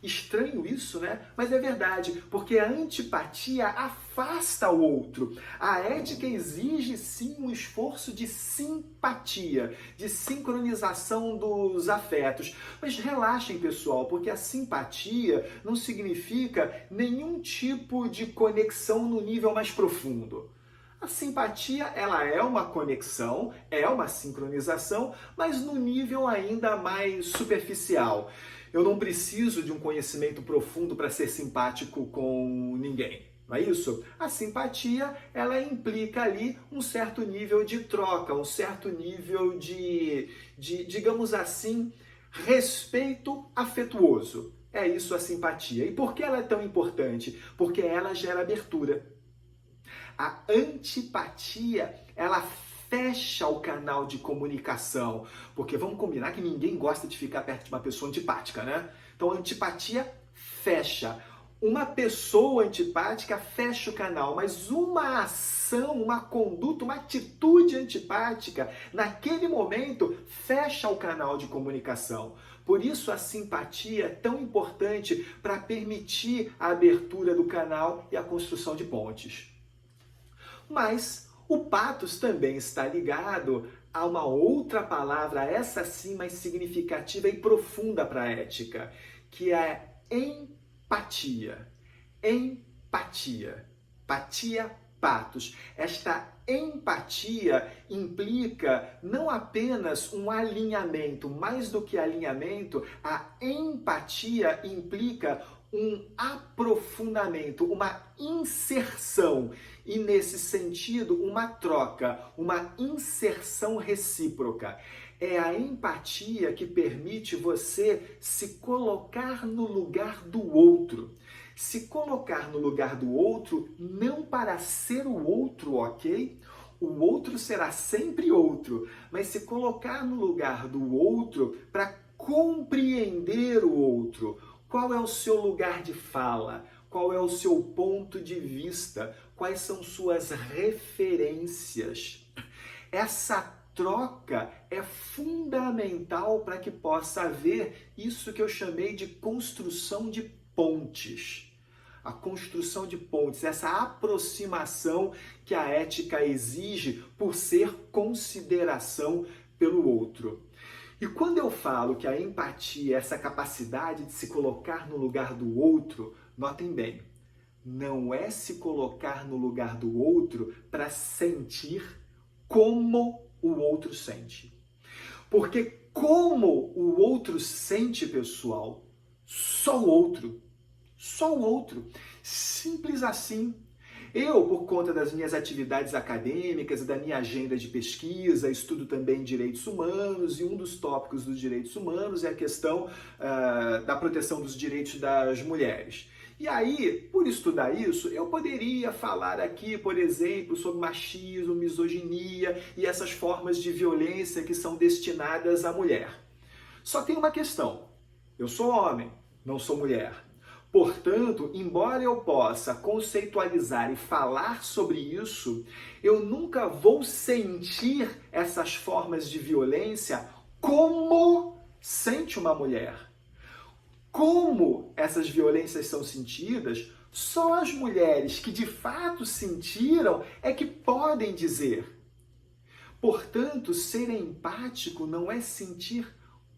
Estranho isso, né? Mas é verdade, porque a antipatia afasta o outro. A ética exige sim um esforço de simpatia, de sincronização dos afetos. Mas relaxem, pessoal, porque a simpatia não significa nenhum tipo de conexão no nível mais profundo. A simpatia, ela é uma conexão, é uma sincronização, mas no nível ainda mais superficial. Eu não preciso de um conhecimento profundo para ser simpático com ninguém. Não é isso? A simpatia, ela implica ali um certo nível de troca, um certo nível digamos assim, respeito afetuoso. É isso a simpatia. E por que ela é tão importante? Porque ela gera abertura. A antipatia, ela fecha o canal de comunicação, porque vamos combinar que ninguém gosta de ficar perto de uma pessoa antipática, né? Então a antipatia fecha. Uma pessoa antipática fecha o canal, mas uma ação, uma conduta, uma atitude antipática, naquele momento, fecha o canal de comunicação. Por isso a simpatia é tão importante para permitir a abertura do canal e a construção de pontes. Mas o pathos também está ligado a uma outra palavra, essa sim mais significativa e profunda para a ética, que é empatia. Empatia. Patia, pathos. Esta empatia implica não apenas um alinhamento, mais do que alinhamento, a empatia implica um aprofundamento, uma inserção e, nesse sentido, uma troca, uma inserção recíproca. É a empatia que permite você se colocar no lugar do outro. Se colocar no lugar do outro não para ser o outro, ok? O outro será sempre outro, mas se colocar no lugar do outro para compreender o outro. Qual é o seu lugar de fala? Qual é o seu ponto de vista? Quais são suas referências? Essa troca é fundamental para que possa haver isso que eu chamei de construção de pontes. A construção de pontes, essa aproximação que a ética exige por ser consideração pelo outro. E quando eu falo que a empatia é essa capacidade de se colocar no lugar do outro, notem bem, não é se colocar no lugar do outro para sentir como o outro sente. Porque como o outro sente, pessoal, só o outro. Simples assim. Eu, por conta das minhas atividades acadêmicas e da minha agenda de pesquisa, estudo também direitos humanos, e um dos tópicos dos direitos humanos é a questão da proteção dos direitos das mulheres. E aí, por estudar isso, eu poderia falar aqui, por exemplo, sobre machismo, misoginia e essas formas de violência que são destinadas à mulher. Só tem uma questão: eu sou homem, não sou mulher. Portanto, embora eu possa conceitualizar e falar sobre isso, eu nunca vou sentir essas formas de violência como sente uma mulher. Como essas violências são sentidas, só as mulheres que de fato sentiram é que podem dizer. Portanto, ser empático não é sentir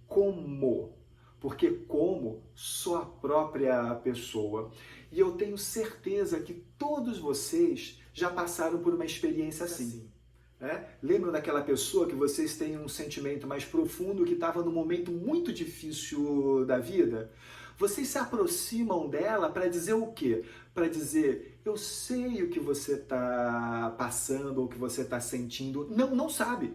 como. Porque como sou a própria pessoa. E eu tenho certeza que todos vocês já passaram por uma experiência assim. Né? Lembram daquela pessoa que vocês têm um sentimento mais profundo, que estava num momento muito difícil da vida? Vocês se aproximam dela para dizer o quê? Para dizer, eu sei o que você está passando ou o que você está sentindo. Não sabe.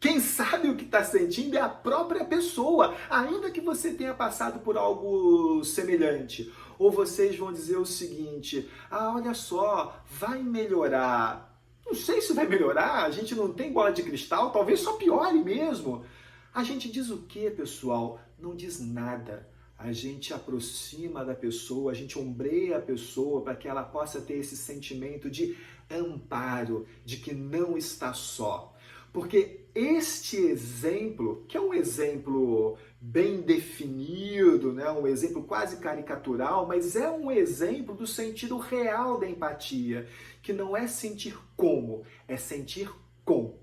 Quem sabe o que está sentindo é a própria pessoa, ainda que você tenha passado por algo semelhante. Ou vocês vão dizer o seguinte: olha só, vai melhorar. Não sei se vai melhorar, a gente não tem bola de cristal, talvez só piore mesmo. A gente diz o quê, pessoal? Não diz nada. A gente aproxima da pessoa, a gente ombreia a pessoa para que ela possa ter esse sentimento de amparo, de que não está só. Porque este exemplo, que é um exemplo bem definido, né? Um exemplo quase caricatural, mas é um exemplo do sentido real da empatia, que não é sentir como, é sentir com.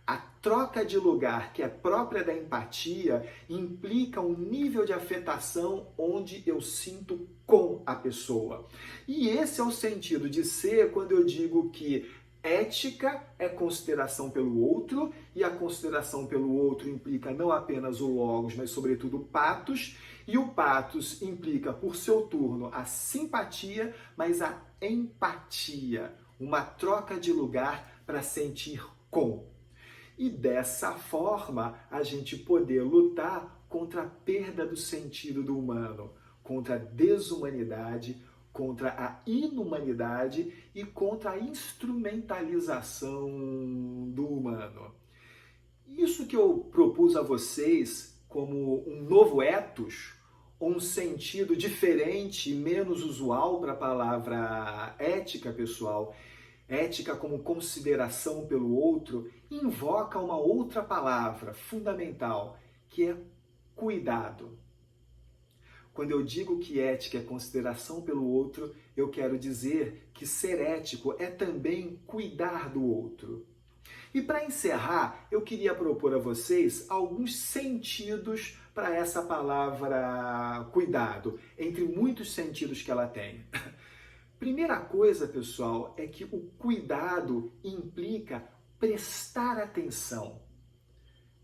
A troca de lugar que é própria da empatia implica um nível de afetação onde eu sinto com a pessoa. E esse é o sentido de ser quando eu digo que ética é consideração pelo outro, e a consideração pelo outro implica não apenas o logos, mas sobretudo o patos, e o patos implica, por seu turno, a simpatia, mas a empatia, uma troca de lugar para sentir com. E dessa forma, a gente poder lutar contra a perda do sentido do humano, contra a desumanidade, contra a inumanidade e contra a instrumentalização do humano. Isso que eu propus a vocês como um novo ethos, um sentido diferente e menos usual para a palavra ética, pessoal, ética como consideração pelo outro, invoca uma outra palavra fundamental, que é cuidado. Quando eu digo que ética é consideração pelo outro, eu quero dizer que ser ético é também cuidar do outro. E para encerrar, eu queria propor a vocês alguns sentidos para essa palavra cuidado, entre muitos sentidos que ela tem. Primeira coisa, pessoal, é que o cuidado implica prestar atenção.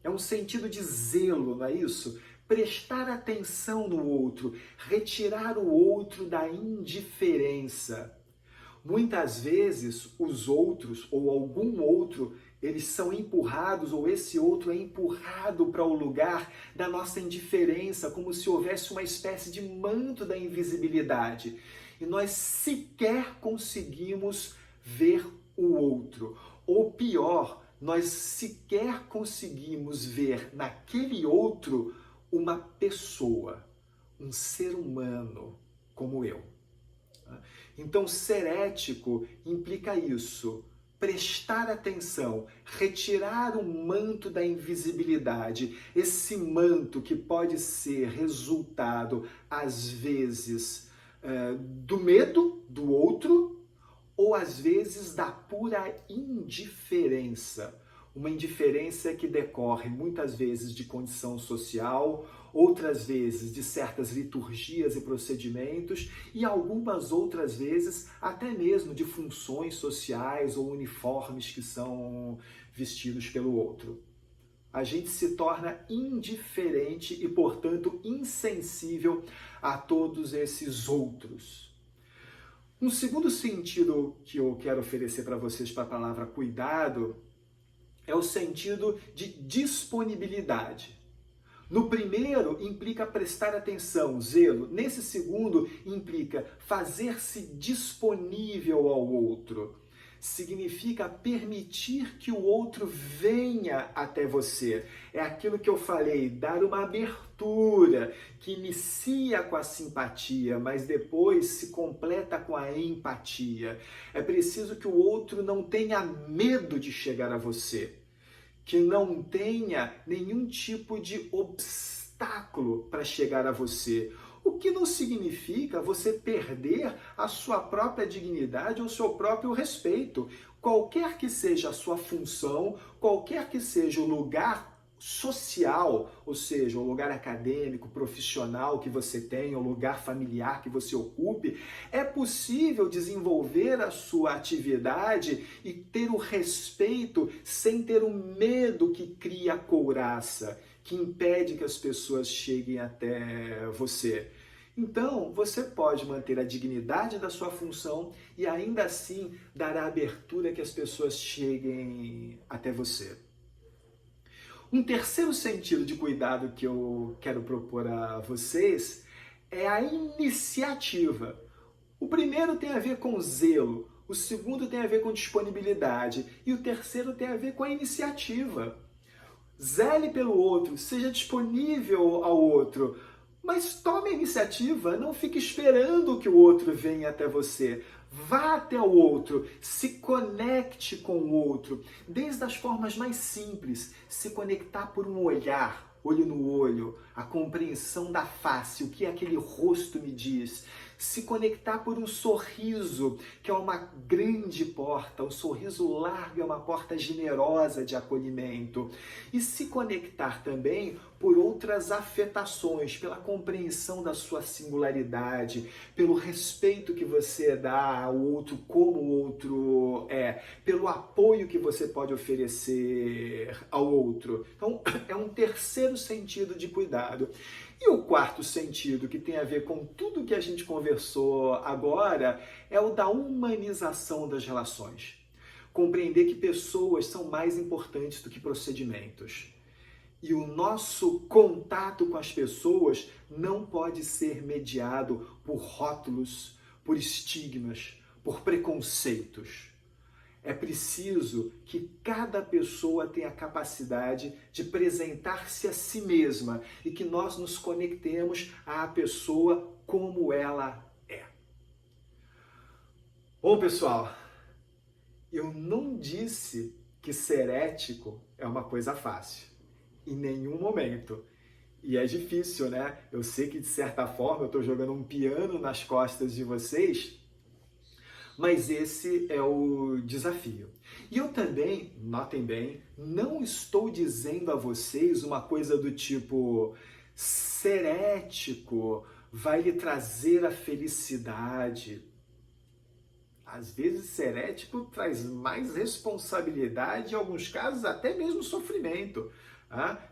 É um sentido de zelo, não é isso? Prestar atenção no outro, retirar o outro da indiferença. Muitas vezes os outros ou algum outro, eles são empurrados ou esse outro é empurrado para o lugar da nossa indiferença, como se houvesse uma espécie de manto da invisibilidade. E nós sequer conseguimos ver o outro. Ou pior, nós sequer conseguimos ver naquele outro uma pessoa, um ser humano como eu. Então, ser ético implica isso, prestar atenção, retirar o manto da invisibilidade, esse manto que pode ser resultado, às vezes, do medo do outro, ou às vezes da pura indiferença. Uma indiferença que decorre muitas vezes de condição social, outras vezes de certas liturgias e procedimentos e algumas outras vezes até mesmo de funções sociais ou uniformes que são vestidos pelo outro. A gente se torna indiferente e, portanto, insensível a todos esses outros. Um segundo sentido que eu quero oferecer para vocês para a palavra cuidado é o sentido de disponibilidade. No primeiro, implica prestar atenção, zelo. Nesse segundo, implica fazer-se disponível ao outro. Significa permitir que o outro venha até você. É aquilo que eu falei, dar uma abertura que inicia com a simpatia, mas depois se completa com a empatia. É preciso que o outro não tenha medo de chegar a você, que não tenha nenhum tipo de obstáculo para chegar a você. O que não significa você perder a sua própria dignidade ou o seu próprio respeito. Qualquer que seja a sua função, qualquer que seja o lugar social, ou seja, o lugar acadêmico, profissional que você tem, o lugar familiar que você ocupe, é possível desenvolver a sua atividade e ter o respeito sem ter o medo que cria a couraça, que impede que as pessoas cheguem até você. Então, você pode manter a dignidade da sua função e ainda assim dar a abertura que as pessoas cheguem até você. Um terceiro sentido de cuidado que eu quero propor a vocês é a iniciativa. O primeiro tem a ver com zelo, o segundo tem a ver com disponibilidade e o terceiro tem a ver com a iniciativa. Zele pelo outro, seja disponível ao outro, Mas tome a iniciativa, não fique esperando que o outro venha até você. Vá até o outro, se conecte com o outro, desde as formas mais simples, se conectar por um olhar, olho no olho, a compreensão da face, o que aquele rosto me diz, se conectar por um sorriso, que é uma grande porta, um sorriso largo é uma porta generosa de acolhimento, e se conectar também por outras afetações, pela compreensão da sua singularidade, pelo respeito que você dá ao outro como o outro é, pelo apoio que você pode oferecer ao outro. Então, é um terceiro sentido de cuidado. E o quarto sentido, que tem a ver com tudo que a gente conversou agora, é o da humanização das relações. Compreender que pessoas são mais importantes do que procedimentos. E o nosso contato com as pessoas não pode ser mediado por rótulos, por estigmas, por preconceitos. É preciso que cada pessoa tenha a capacidade de apresentar-se a si mesma e que nós nos conectemos à pessoa como ela é. Bom, pessoal, eu não disse que ser ético é uma coisa fácil. Em nenhum momento. E é difícil, né? Eu sei que, de certa forma, eu estou jogando um piano nas costas de vocês, mas esse é o desafio. E eu também, notem bem, não estou dizendo a vocês uma coisa do tipo: ser ético vai lhe trazer a felicidade. Às vezes, ser ético traz mais responsabilidade, em alguns casos, até mesmo sofrimento.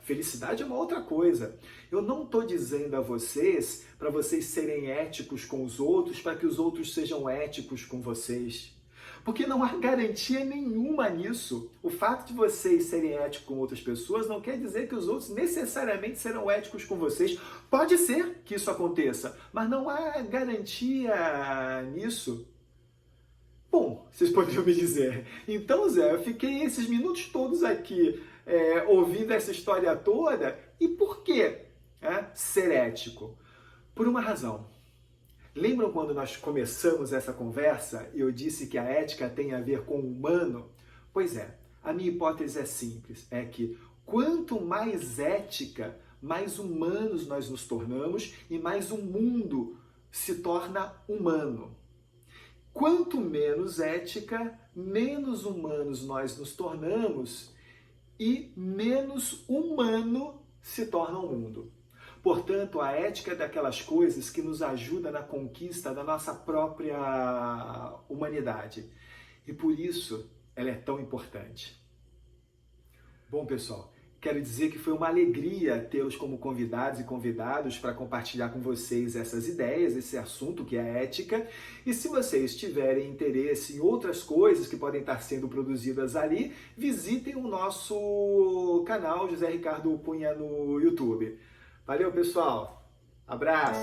Felicidade é uma outra coisa. Eu não estou dizendo a vocês para vocês serem éticos com os outros, para que os outros sejam éticos com vocês. Porque não há garantia nenhuma nisso. O fato de vocês serem éticos com outras pessoas não quer dizer que os outros necessariamente serão éticos com vocês. Pode ser que isso aconteça, mas não há garantia nisso. Bom, vocês poderiam me dizer. Então, Zé, eu fiquei esses minutos todos aqui ouvindo essa história toda. E por que ser ético? Por uma razão. Lembram quando nós começamos essa conversa e eu disse que a ética tem a ver com o humano? Pois é, a minha hipótese é simples, é que quanto mais ética, mais humanos nós nos tornamos e mais o mundo se torna humano. Quanto menos ética, menos humanos nós nos tornamos e menos humano se torna o mundo. Portanto, a ética é daquelas coisas que nos ajuda na conquista da nossa própria humanidade. E por isso ela é tão importante. Bom, pessoal, quero dizer que foi uma alegria tê-los como convidados e convidados para compartilhar com vocês essas ideias, esse assunto que é a ética. E se vocês tiverem interesse em outras coisas que podem estar sendo produzidas ali, visitem o nosso canal José Ricardo Cunha no YouTube. Valeu, pessoal. Abraço.